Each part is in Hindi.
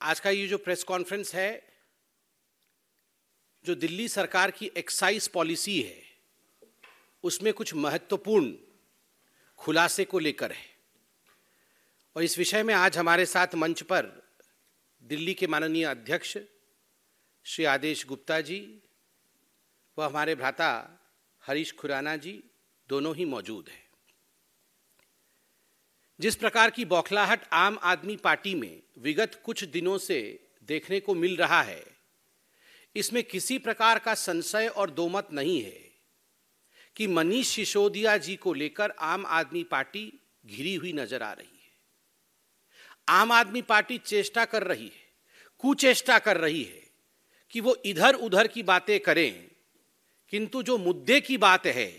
आज का ये जो प्रेस कॉन्फ्रेंस है, जो दिल्ली सरकार की एक्साइज पॉलिसी है, उसमें कुछ महत्वपूर्ण खुलासे को लेकर है। और इस विषय में आज हमारे साथ मंच पर दिल्ली के माननीय अध्यक्ष श्री आदेश गुप्ता जी व हमारे भ्राता हरीश खुराना जी दोनों ही मौजूद हैं। जिस प्रकार की बौखलाहट आम आदमी पार्टी में विगत कुछ दिनों से देखने को मिल रहा है, इसमें किसी प्रकार का संशय और दोमत नहीं है कि मनीष सिसोदिया जी को लेकर आम आदमी पार्टी घिरी हुई नजर आ रही है। आम आदमी पार्टी चेष्टा कर रही है, कुचेष्टा कर रही है कि वो इधर उधर की बातें करें, किंतु जो मुद्दे की बात है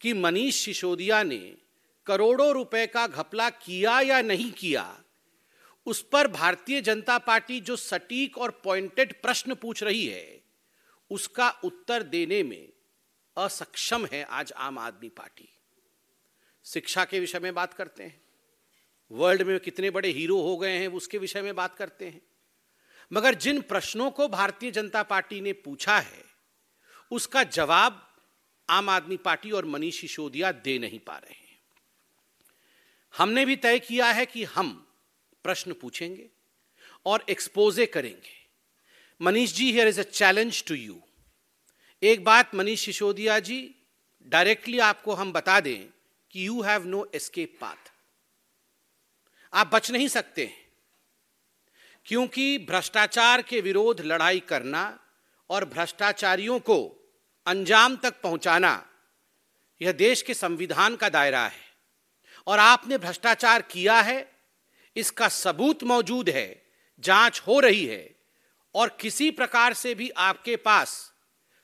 कि मनीष सिसोदिया ने करोड़ों रुपए का घपला किया या नहीं किया, उस पर भारतीय जनता पार्टी जो सटीक और पॉइंटेड प्रश्न पूछ रही है, उसका उत्तर देने में असक्षम है आज आम आदमी पार्टी। शिक्षा के विषय में बात करते हैं, वर्ल्ड में कितने बड़े हीरो हो गए हैं उसके विषय में बात करते हैं, मगर जिन प्रश्नों को भारतीय जनता पार्टी ने पूछा है उसका जवाब आम आदमी पार्टी और मनीष सिसोदिया दे नहीं पा रहे हैं। हमने भी तय किया है कि हम प्रश्न पूछेंगे और एक्सपोजे करेंगे। Manish ji, here is a challenge to you. एक बात मनीष सिसोदिया जी, डायरेक्टली आपको हम बता दें कि you have no escape path. आप बच नहीं सकते हैं, क्योंकि भ्रष्टाचार के विरोध लड़ाई करना और भ्रष्टाचारियों को अंजाम तक पहुंचाना यह देश के संविधान का दायरा है। और आपने भ्रष्टाचार किया है, इसका सबूत मौजूद है, जांच हो रही है, और किसी प्रकार से भी आपके पास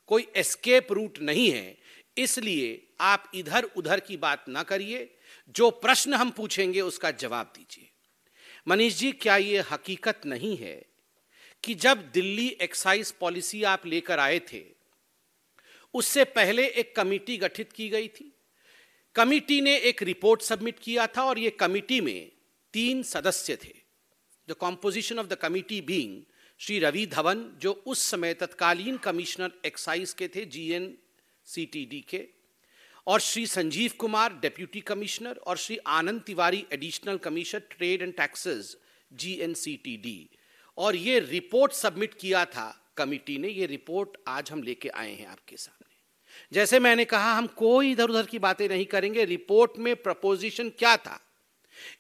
कोई एस्केप रूट नहीं है। इसलिए आप इधर उधर की बात ना करिए, जो प्रश्न हम पूछेंगे उसका जवाब दीजिए। मनीष जी, क्या यह हकीकत नहीं है कि जब दिल्ली एक्साइज पॉलिसी आप लेकर आए थे, उससे पहले एक कमेटी गठित की गई थी। कमेटी ने एक रिपोर्ट सबमिट किया था और यह कमेटी में 3 सदस्य थे। The composition of the committee being Shri Ravi Dhawan, जो उस समय तत्कालीन कमिश्नर एक्साइज के थे GNCTD के, और श्री संजीव कुमार डेप्यूटी कमिश्नर, और Shri Anand Tiwari additional commissioner trade and taxes GNCTD। और ये रिपोर्ट सबमिट किया था कमेटी ने। ये रिपोर्ट आज हम लेके आए हैं आपके सामने। जैसे मैंने कहा, हम कोई इधर उधर की बातें नहीं करेंगे। रिपोर्ट में प्रपोजिशन क्या था,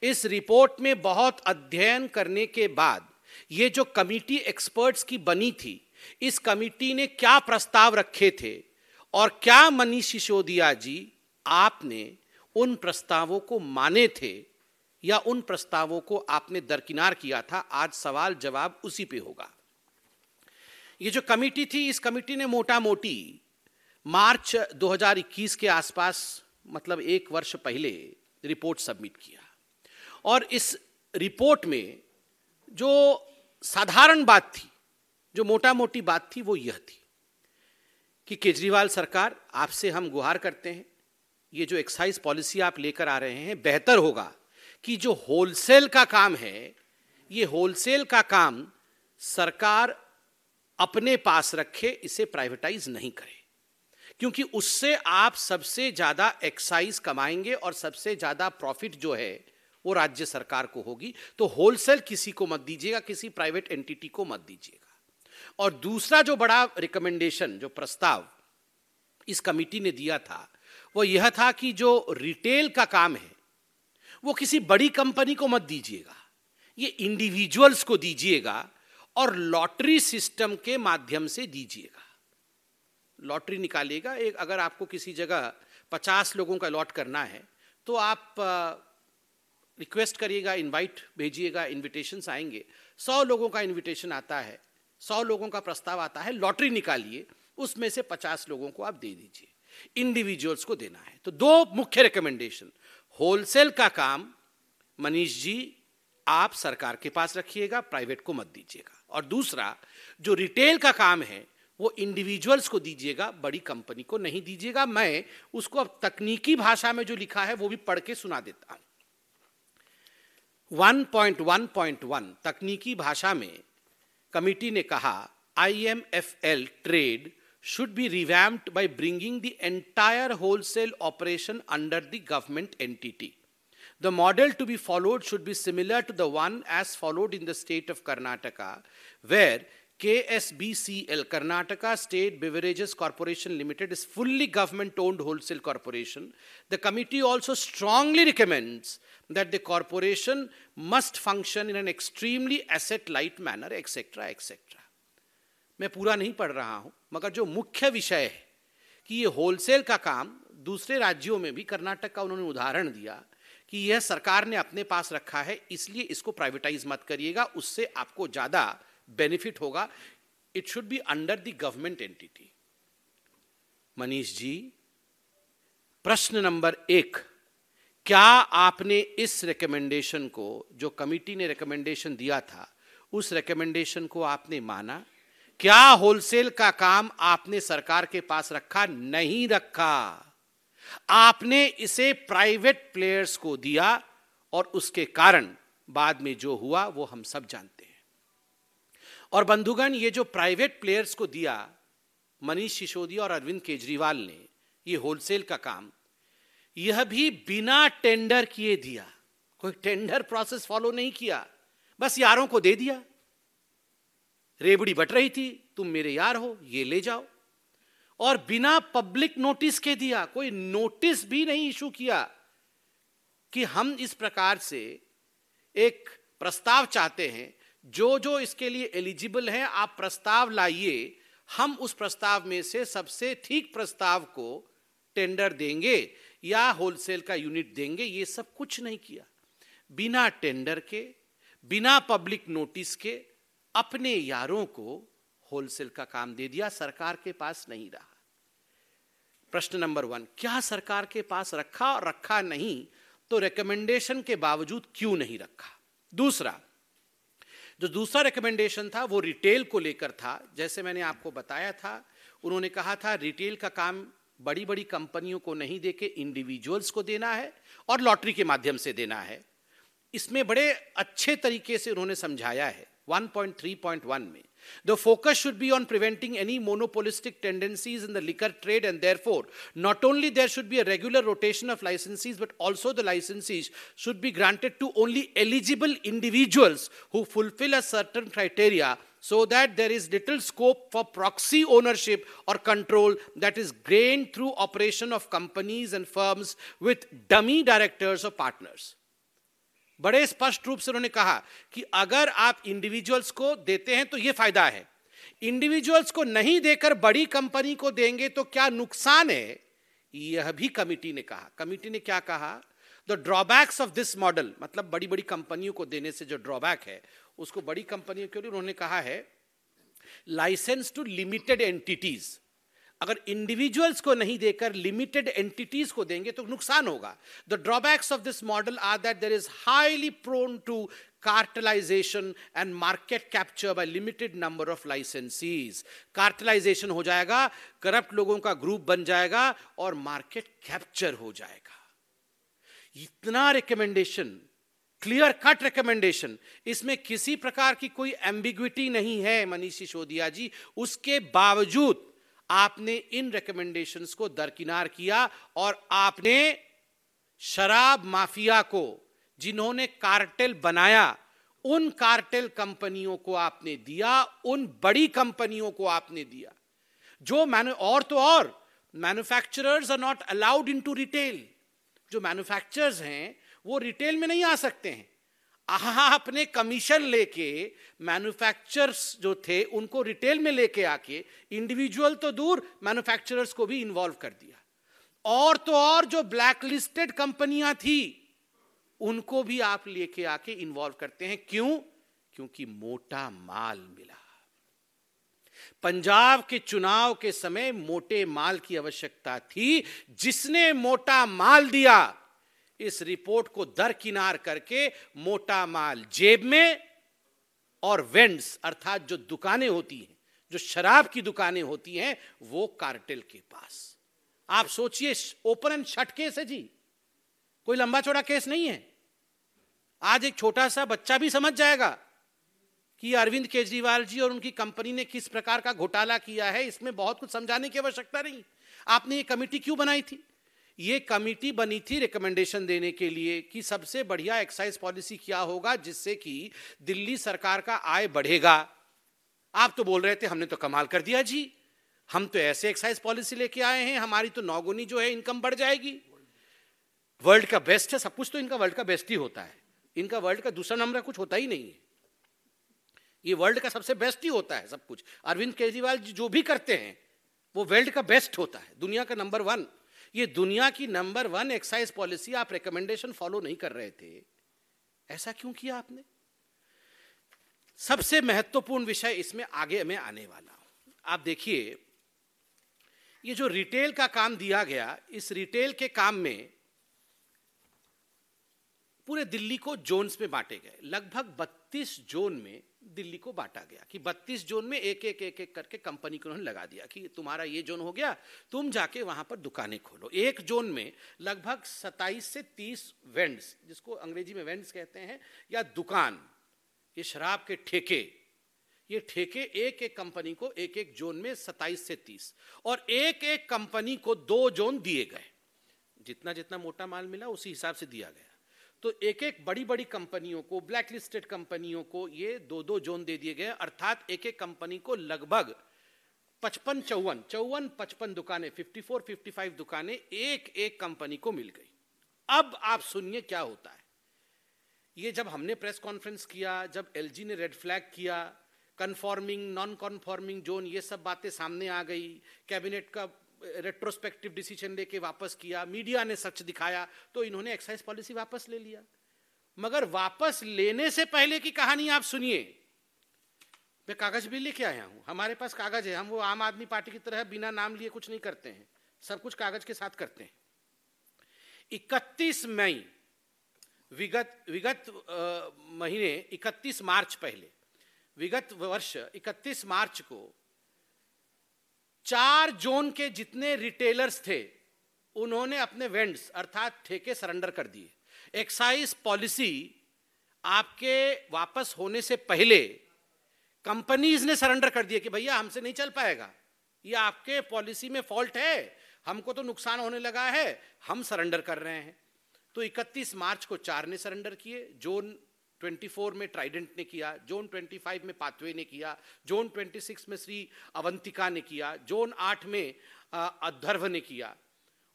इस रिपोर्ट में बहुत अध्ययन करने के बाद ये जो कमेटी एक्सपर्ट्स की बनी थी, इस कमेटी ने क्या प्रस्ताव रखे थे और क्या मनीष सिसोदिया जी आपने उन प्रस्तावों को माने थे या उन प्रस्तावों को आपने दरकिनार किया था, आज सवाल जवाब उसी पे होगा। ये जो कमेटी थी, इस कमेटी ने मोटा मोटी मार्च 2021 के आसपास, मतलब 1 वर्ष पहले रिपोर्ट सबमिट किया। और इस रिपोर्ट में जो साधारण बात थी, जो मोटा मोटी बात थी, वो यह थी कि केजरीवाल सरकार, आपसे हम गुहार करते हैं, ये जो एक्साइज पॉलिसी आप लेकर आ रहे हैं, बेहतर होगा कि जो होलसेल का काम है, ये होलसेल का काम सरकार अपने पास रखे, इसे प्राइवेटाइज नहीं करे, क्योंकि उससे आप सबसे ज्यादा एक्साइज कमाएंगे और सबसे ज्यादा प्रॉफिट जो है वो राज्य सरकार को होगी। तो होलसेल किसी को मत दीजिएगा, किसी प्राइवेट एंटिटी को मत दीजिएगा। और दूसरा जो बड़ा रिकमेंडेशन, जो प्रस्ताव इस कमेटी ने दिया था, वो यह था कि जो रिटेल का काम है वो किसी बड़ी कंपनी को मत दीजिएगा, ये इंडिविजुअल्स को दीजिएगा और लॉटरी सिस्टम के माध्यम से दीजिएगा। लॉटरी निकालिएगा। एक, अगर आपको किसी जगह 50 लोगों का लॉट करना है तो आप रिक्वेस्ट करिएगा, इनवाइट भेजिएगा, इनविटेशंस आएंगे। 100 लोगों का इनविटेशन आता है, 100 लोगों का प्रस्ताव आता है, लॉटरी निकालिए, उसमें से 50 लोगों को आप दे दीजिए, इंडिविजुअल्स को देना है। तो 2 मुख्य रिकमेंडेशन, होलसेल का काम मनीष जी आप सरकार के पास रखिएगा, प्राइवेट को मत दीजिएगा। और दूसरा, जो रिटेल का काम है वो इंडिविजुअल्स को दीजिएगा, बड़ी कंपनी को नहीं दीजिएगा। मैं उसको अब तकनीकी भाषा में जो लिखा है वो भी पढ़ के सुना देता हूं। 1.1.1 तकनीकी भाषा में कमिटी ने कहा IMFL trade should be revamped by bringing the entire wholesale operation under the government entity. The model to be followed should be similar to the one as followed in the state of Karnataka, where KSBCL, Karnataka State Beverages Corporation Limited, is fully government-owned wholesale corporation. The committee also strongly recommends that the corporation must function in an extremely asset-light manner, etc., etc. मैं पूरा नहीं पढ़ रहा हूं, मगर जो मुख्य विषय है कि ये होलसेल का काम दूसरे राज्यों में भी, कर्नाटक का उन्होंने उदाहरण दिया कि यह सरकार ने अपने पास रखा है, इसलिए इसको प्राइवेटाइज मत करिएगा, उससे आपको ज्यादा बेनिफिट होगा. It should be under the government entity. Manish ji, प्रश्न नंबर 1, क्या आपने इस रिकमेंडेशन को, जो कमिटी ने रिकमेंडेशन दिया था, उस रिकमेंडेशन को आपने माना? क्या होलसेल का काम आपने सरकार के पास रखा? नहीं रखा. आपने इसे प्राइवेट प्लेयर्स को दिया और उसके कारण बाद में जो हुआ वो हम सब जानते हैं. और बंधुगण, ये जो प्राइवेट प्लेयर्स को दिया, मनीष सिसोदिया और अरविंद केजरीवाल ने ये होलसेल का काम, यह भी बिना टेंडर किए दिया. कोई टेंडर प्रोसेस फॉलो नहीं किया, बस यारों को दे दिया. रेबड़ी बट रही थी, तुम मेरे यार हो, ये ले जाओ. और बिना पब्लिक नोटिस के दिया. कोई नोटिस भी नहीं इशू किया कि हम इस प्रकार से एक प्रस्ताव चाहते हैं, जो जो इसके लिए एलिजिबल हैं आप प्रस्ताव लाइए, हम उस प्रस्ताव में से सबसे ठीक प्रस्ताव को टेंडर देंगे या होलसेल का यूनिट देंगे. ये सब कुछ नहीं किया. बिना टेंडर के, बिना पब्लिक नोटिस के अपने यारों को होलसेल का काम दे दिया. सरकार के पास नहीं रहा. प्रश्न नंबर 1, क्या सरकार के पास रखा और रखा नहीं तो रिकमेंडेशन के बावजूद क्यों नहीं रखा? दूसरा, जो दूसरा रिकमेंडेशन था वो रिटेल को लेकर था. जैसे मैंने आपको बताया था, उन्होंने कहा था रिटेल का काम बड़ी बड़ी कंपनियों को नहीं देके इंडिविजुअल्स को देना है और लॉटरी के माध्यम से देना है. इसमें बड़े अच्छे तरीके से उन्होंने समझाया है 1.3.1 में. The focus should be on preventing any monopolistic tendencies in the liquor trade, and therefore not only there should be a regular rotation of licensees, but also the licensees should be granted to only eligible individuals who fulfill a certain criteria, so that there is little scope for proxy ownership or control that is gained through operation of companies and firms with dummy directors or partners. बड़े स्पष्ट रूप से उन्होंने कहा कि अगर आप इंडिविजुअल्स को देते हैं तो यह फायदा है, इंडिविजुअल्स को नहीं देकर बड़ी कंपनी को देंगे तो क्या नुकसान है, यह भी कमिटी ने कहा. कमिटी ने क्या कहा? The drawbacks of this model, मतलब बड़ी बड़ी कंपनियों को देने से जो ड्रॉबैक है उसको बड़ी कंपनियों के लिए उन्होंने कहा है लाइसेंस टू लिमिटेड एंटिटीज. अगर इंडिविजुअल्स को नहीं देकर लिमिटेड एंटिटीज को देंगे तो नुकसान होगा. The drawbacks of this model are that there is highly prone to cartelisation and market capture by limited number of licensees. Cartelisation हो जाएगा, करप्ट लोगों का ग्रुप बन जाएगा और मार्केट कैप्चर हो जाएगा. इतना रिकमेंडेशन, क्लियर कट रिकमेंडेशन, इसमें किसी प्रकार की कोई एम्बिग्विटी नहीं है मनीष सिसोदिया जी. उसके बावजूद आपने इन रिकमेंडेशंस को दरकिनार किया और आपने शराब माफिया को, जिन्होंने कार्टेल बनाया, उन कार्टेल कंपनियों को आपने दिया, उन बड़ी कंपनियों को आपने दिया जो और manufacturers are not allowed into retail. जो मैन्युफैक्चरर्स हैं वो रिटेल में नहीं आ सकते हैं. आपने कमीशन लेके मैन्युफैक्चरर्स जो थे उनको रिटेल में लेके आके, इंडिविजुअल तो दूर, मैन्युफैक्चरर्स को भी इन्वॉल्व कर दिया. और तो और जो ब्लैकलिस्टेड कंपनियां थी उनको भी आप लेके आके इन्वॉल्व करते हैं. क्यों? क्योंकि मोटा माल मिला. पंजाब के चुनाव के समय मोटे माल की आवश्यकता थी. जिसने मोटा माल दिया, इस रिपोर्ट को दरकिनार करके मोटा माल जेब में और वेंड्स, अर्थात जो दुकानें होती हैं, जो शराब की दुकानें होती हैं, वो कार्टेल के पास. आप सोचिए, ओपन एंड शट केस है जी, कोई लंबा चौड़ा केस नहीं है. आज एक छोटा सा बच्चा भी समझ जाएगा कि अरविंद केजरीवाल जी और उनकी कंपनी ने किस प्रकार का घोटाला किया है। इसमें बहुत कुछ समझाने की आवश्यकता नहीं। आपने ये कमेटी क्यों बनाई थी? ये कमेटी बनी थी रिकमेंडेशन देने के लिए कि सबसे बढ़िया एक्साइज पॉलिसी क्या होगा जिससे कि दिल्ली सरकार का आय बढ़ेगा। आप तो बोल रहे थे हमने तो कमाल कर दिया जी, हम तो ऐसे एक्साइज पॉलिसी लेके आए हैं, हमारी तो 9 गुनी जो है इनकम बढ़ जाएगी। वर्ल्ड का बेस्ट है, सब कुछ तो इनका वर्ल्ड का बेस्ट ही होता है, इनका वर्ल्ड का दूसरा नंबर कुछ होता ही नहीं है, ये वर्ल्ड का सबसे बेस्ट ही होता है सब कुछ। अरविंद केजरीवाल जी जो भी करते हैं वो वर्ल्ड का बेस्ट होता है, दुनिया का नंबर 1। ये दुनिया की नंबर 1 एक्साइज पॉलिसी आप रिकमेंडेशन फॉलो नहीं कर रहे थे, ऐसा क्यों किया आपने? सबसे महत्वपूर्ण विषय इसमें आगे मैं आने वाला हूं। आप देखिए, ये जो रिटेल का काम दिया गया, इस रिटेल के काम में पूरे दिल्ली को जोन्स में बांटे गए। लगभग 32 जोन में दिल्ली को बांटा गया कि 32 जोन में एक एक करके कंपनी को उन्होंने लगा दिया कि तुम्हारा ये जोन हो गया, तुम जाके वहां पर दुकानें खोलो। एक जोन में लगभग 27 से 30 वेंड्स, जिसको अंग्रेजी में वेंड्स कहते हैं, या दुकान, ये शराब के ठेके, ये ठेके एक एक कंपनी को एक एक जोन में 27 से 30, और एक एक कंपनी को 2 जोन दिए गए। जितना जितना मोटा माल मिला उसी हिसाब से दिया गया। तो एक एक बड़ी बड़ी कंपनियों को, ब्लैक लिस्टेड कंपनियों को ये 2-2 जोन दे दिए गए, अर्थात एक एक कंपनी को लगभग 55 दुकानें, 54-55 दुकानें एक एक कंपनी को मिल गई। अब आप सुनिए क्या होता है। ये जब हमने प्रेस कॉन्फ्रेंस किया, जब एलजी ने रेड फ्लैग किया, कन्फॉर्मिंग, नॉन कन्फॉर्मिंग जोन, ये सब बातें सामने आ गई, कैबिनेट का रेट्रोस्पेक्टिव डिसीजन लेके वापस किया, मीडिया ने सच दिखाया, तो इन्होंने एक्साइज पॉलिसी वापस ले लिया। मगर वापस लेने से पहले की कहानी आप सुनिए। मैं कागज भी लेके आया हूं, हमारे पास कागज है, हम वो आम आदमी पार्टी की तरह बिना नाम लिए कुछ नहीं करते हैं, सब कुछ कागज के साथ करते हैं। 31 मई विगत महीने 31 मार्च पहले, विगत वर्ष 31 मार्च को 4 जोन के जितने रिटेलर्स थे उन्होंने अपने वेंड्स अर्थात ठेके सरेंडर कर दिए। एक्साइज पॉलिसी आपके वापस होने से पहले कंपनीज ने सरेंडर कर दिया कि भैया हमसे नहीं चल पाएगा, ये आपके पॉलिसी में फॉल्ट है, हमको तो नुकसान होने लगा है, हम सरेंडर कर रहे हैं। तो 31 मार्च को 4 ने सरेंडर किए। जोन 24 में ट्राइडेंट ने किया, जोन 25 में पाथवे ने किया, जोन 26 में श्री अवंतिका ने किया, जोन 8 में अध्वर्व ने किया।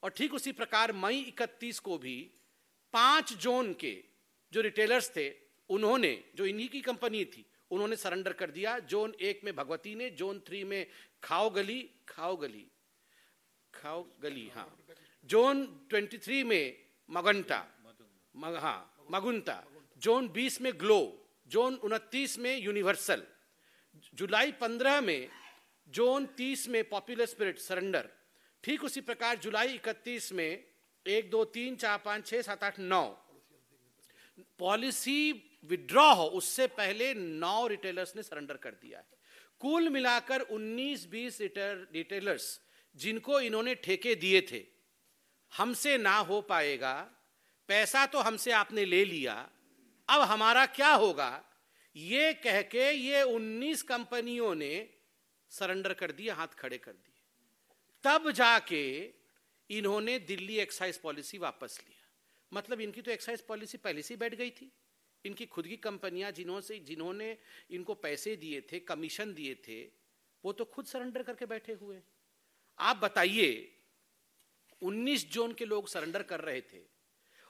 और ठीक उसी प्रकार मई 31 को भी 5 जोन के जो रिटेलर्स थे उन्होंने, जो इन्हीं की कंपनी थी, उन्होंने सरेंडर कर दिया। जोन 1 में भगवती ने, जोन 3 में खाओगली, हाँ, जोन 23 में मगुंता, जोन 20 में ग्लो, जोन 29 में यूनिवर्सल, जुलाई 15 में, जोन 30 में पॉपुलर स्पिरिट सरेंडर। ठीक उसी प्रकार जुलाई 31 में 1 2 3 4 5 6 7 8 9 पॉलिसी विड्रॉ हो उससे पहले 9 रिटेलर्स ने सरेंडर कर दिया है। कुल मिलाकर 19-20 रिटेलर्स जिनको इन्होंने ठेके दिए थे, हमसे ना हो पाएगा, पैसा तो हमसे आपने ले लिया, अब हमारा क्या होगा, ये कह के ये 19 कंपनियों ने सरेंडर कर दिए, हाथ खड़े कर दिए। तब जाके इन्होंने दिल्ली एक्साइज पॉलिसी वापस लिया। मतलब इनकी तो एक्साइज पॉलिसी पहले से बैठ गई थी। इनकी खुद की कंपनियां जिन्होंने इनको पैसे दिए थे, कमीशन दिए थे, वो तो खुद सरेंडर करके बैठे हुए। आप बताइए, 19 जोन के लोग सरेंडर कर रहे थे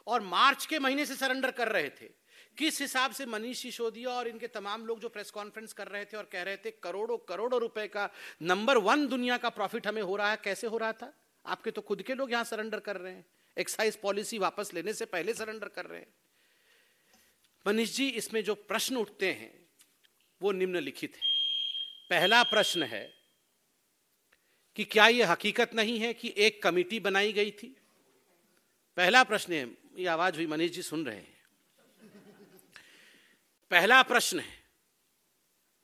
और मार्च के महीने से सरेंडर कर रहे थे। किस हिसाब से मनीष सिसोदिया और इनके तमाम लोग जो प्रेस कॉन्फ्रेंस कर रहे थे और कह रहे थे करोड़ों करोड़ों रुपए का नंबर 1 दुनिया का प्रॉफिट हमें हो रहा है, कैसे हो रहा था? आपके तो खुद के लोग यहां सरेंडर कर रहे हैं, एक्साइज पॉलिसी वापस लेने से पहले सरेंडर कर रहे हैं। मनीष जी, इसमें जो प्रश्न उठते हैं वो निम्नलिखित है। पहला प्रश्न है कि क्या यह हकीकत नहीं है कि एक कमेटी बनाई गई थी? पहला प्रश्न है, ये आवाज हुई, मनीष जी सुन रहे हैं। पहला प्रश्न है,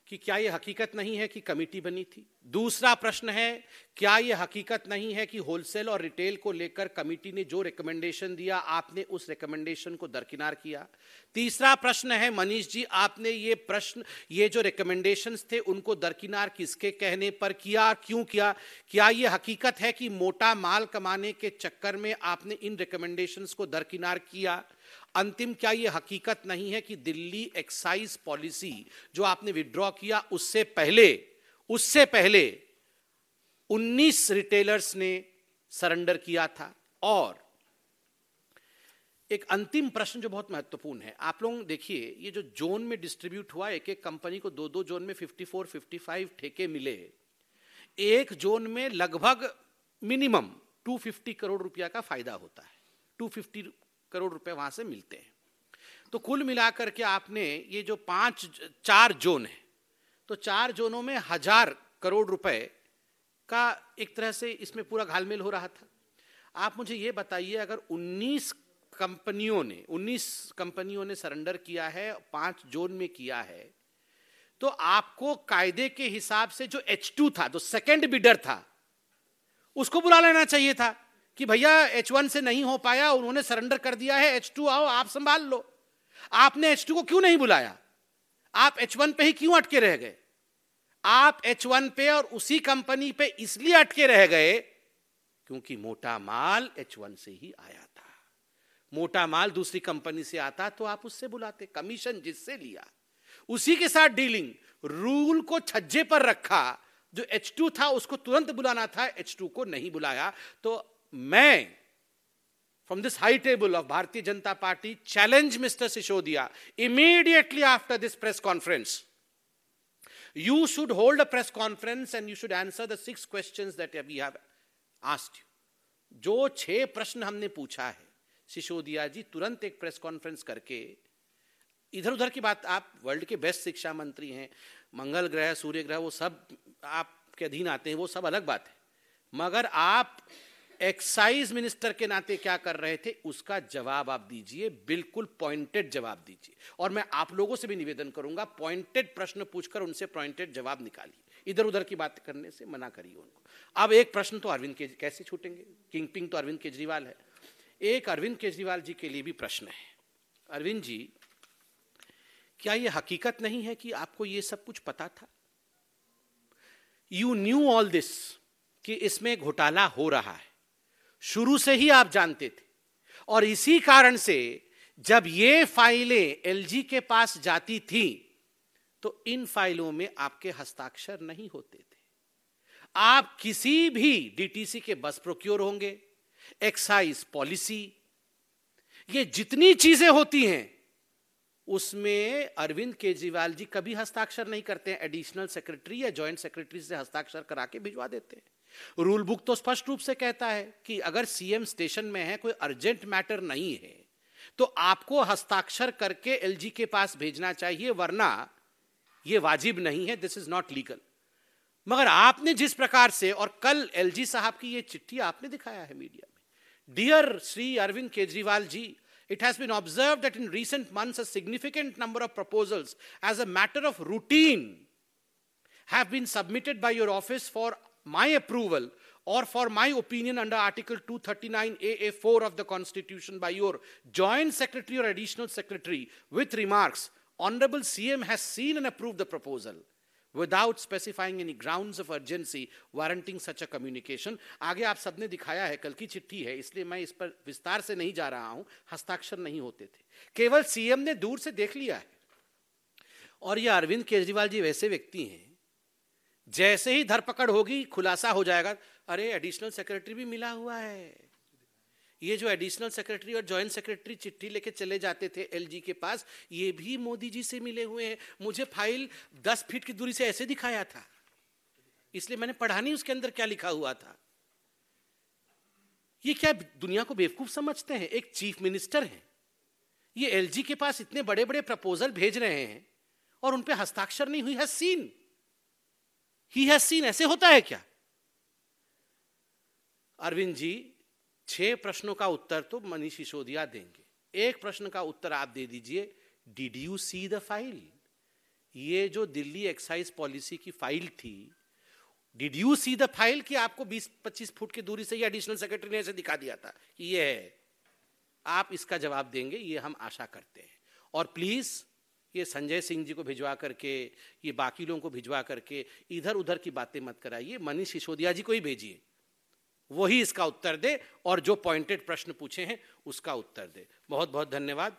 कि क्या यह हकीकत नहीं है कि कमेटी बनी थी। दूसरा प्रश्न है, क्या यह हकीकत नहीं है कि होलसेल और रिटेल को लेकर कमेटी ने जो रिकमेंडेशन दिया आपने उस रिकमेंडेशन को दरकिनार किया। तीसरा प्रश्न है, मनीष जी आपने ये जो रिकमेंडेशंस थे उनको दरकिनार किसके कहने पर किया, क्यों किया। क्या यह हकीकत है कि मोटा माल कमाने के चक्कर में आपने इन रिकमेंडेशंस को दरकिनार किया। अंतिम, क्या यह हकीकत नहीं है कि दिल्ली एक्साइज पॉलिसी जो आपने विड्रॉ किया उससे पहले 19 रिटेलर्स ने सरेंडर किया था। और एक अंतिम प्रश्न जो बहुत महत्वपूर्ण है, आप लोग देखिए ये जो जोन में डिस्ट्रीब्यूट हुआ, एक एक कंपनी को दो जोन में 54-55 ठेके मिले। एक जोन में लगभग मिनिमम 250 करोड़ रुपया का फायदा होता है, 250 करोड़ रुपए वहां से मिलते हैं। तो कुल मिलाकर के आपने ये जो 4 जोन है, तो 4 जोनों में 1000 करोड़ रुपए का एक तरह से इसमें पूरा घालमेल हो रहा था। आप मुझे ये बताइए, अगर 19 कंपनियों ने सरेंडर किया है, 5 जोन में किया है, तो आपको कायदे के हिसाब से जो H2 था, जो सेकंड बिडर था, उसको बुला लेना चाहिए था कि भैया H1 से नहीं हो पाया, उन्होंने सरेंडर कर दिया है, H2 आओ आप संभाल लो। आपने H2 को क्यों नहीं बुलाया? आप H1 पे ही क्यों अटके रह गए? आप H1 पे और उसी कंपनी पे इसलिए अटके रह गए क्योंकि मोटा माल H1 से ही आया था। मोटा माल दूसरी कंपनी से आता तो आप उससे बुलाते, कमीशन जिससे लिया उसी के साथ डीलिंग। रूल को छज्जे पर रखा, जो H2 था उसको तुरंत बुलाना था, H2 को नहीं बुलाया। तो मैं from this high table of Bharatiya Janata Party challenge Mr. Sisodiya immediately after this press conference. You should hold a press conference and you should answer the 6 questions that we have asked you. जो 6 प्रश्न हमने पूछा है, सिसोदिया जी तुरंत एक प्रेस कॉन्फ्रेंस करके, इधर उधर की बात, आप वर्ल्ड के बेस्ट शिक्षा मंत्री हैं, मंगल ग्रह सूर्य ग्रह वो सब आपके अधीन आते हैं, वो सब अलग बात है, मगर आप एक्साइज मिनिस्टर के नाते क्या कर रहे थे उसका जवाब आप दीजिए, बिल्कुल पॉइंटेड जवाब दीजिए। और मैं आप लोगों से भी निवेदन करूंगा, पॉइंटेड प्रश्न पूछकर उनसे पॉइंटेड जवाब निकालिए, इधर उधर की बात करने से मना करिए उनको। अब एक प्रश्न तो अरविंद केजरीवाल कैसे छूटेंगे, किंगपिन तो अरविंद केजरीवाल है। एक अरविंद केजरीवाल जी के लिए भी प्रश्न है। अरविंद जी, क्या यह हकीकत नहीं है कि आपको यह सब कुछ पता था? यू न्यू ऑल दिस, कि इसमें घोटाला हो रहा है, शुरू से ही आप जानते थे। और इसी कारण से जब ये फाइलें एलजी के पास जाती थी तो इन फाइलों में आपके हस्ताक्षर नहीं होते थे। आप किसी भी डीटीसी के बस प्रोक्योर होंगे, एक्साइज पॉलिसी, ये जितनी चीजें होती हैं उसमें अरविंद केजरीवाल जी कभी हस्ताक्षर नहीं करते हैं। एडिशनल सेक्रेटरी या जॉइंट सेक्रेटरी से हस्ताक्षर करा के भिजवा देते हैं। रूल बुक तो स्पष्ट रूप से कहता है कि अगर सीएम स्टेशन में है, कोई अर्जेंट मैटर नहीं है, तो आपको हस्ताक्षर करके एलजी के पास भेजना चाहिए, वरना यह वाजिब नहीं है, दिस इज नॉट लीगल। मगर आपने जिस प्रकार से, और कल एलजी साहब की यह चिट्ठी आपने दिखाया है मीडिया में, dear Shri Arvind Kejriwal ji, it has been observed that in recent months a significant number of proposals as a matter of routine have been submitted by your office for my approval or for my opinion under Article 239AA(4) of the Constitution by your Joint Secretary or Additional Secretary with remarks, Honorable CM has seen and approved the proposal without specifying any grounds of urgency warranting such a communication. आगे आप सबने दिखाया है, कल की चिट्ठी है, इसलिए मैं इस पर विस्तार से नहीं जा रहा हूं। हस्ताक्षर नहीं होते थे, केवल सीएम ने दूर से देख लिया है। और ये अरविंद केजरीवाल जी वैसे व्यक्ति हैं, जैसे ही धरपकड़ होगी खुलासा हो जाएगा, अरे एडिशनल सेक्रेटरी भी मिला हुआ है। ये जो एडिशनल सेक्रेटरी और जॉइंट सेक्रेटरी चिट्ठी लेके चले जाते थे एलजी के पास, ये भी मोदी जी से मिले हुए हैं। मुझे फाइल 10 फीट की दूरी से ऐसे दिखाया था, इसलिए मैंने पढ़ा नहीं उसके अंदर क्या लिखा हुआ था। ये क्या दुनिया को बेवकूफ समझते हैं? एक चीफ मिनिस्टर हैं, ये एलजी के पास इतने बड़े बड़े प्रपोजल भेज रहे हैं और उन पे हस्ताक्षर नहीं हुई। Has seen, he has seen, ऐसे होता है क्या? अरविंद जी, 6 प्रश्नों का उत्तर तो मनीष सिसोदिया देंगे, एक प्रश्न का उत्तर आप दे दीजिए, did you see the file? ये जो दिल्ली एक्साइज पॉलिसी की फाइल थी, did you see the file कि आपको 20-25 फुट की दूरी से ही एडिशनल सेक्रेटरी ने ऐसे दिखा दिया था कि ये है? आप इसका जवाब देंगे, ये हम आशा करते हैं। और प्लीज ये संजय सिंह जी को भिजवा करके, ये बाकी लोगों को भिजवा करके इधर उधर की बातें मत कराइए, मनीष सिसोदिया जी को ही भेजिए, वही इसका उत्तर दे और जो पॉइंटेड प्रश्न पूछे हैं उसका उत्तर दे। बहुत बहुत धन्यवाद।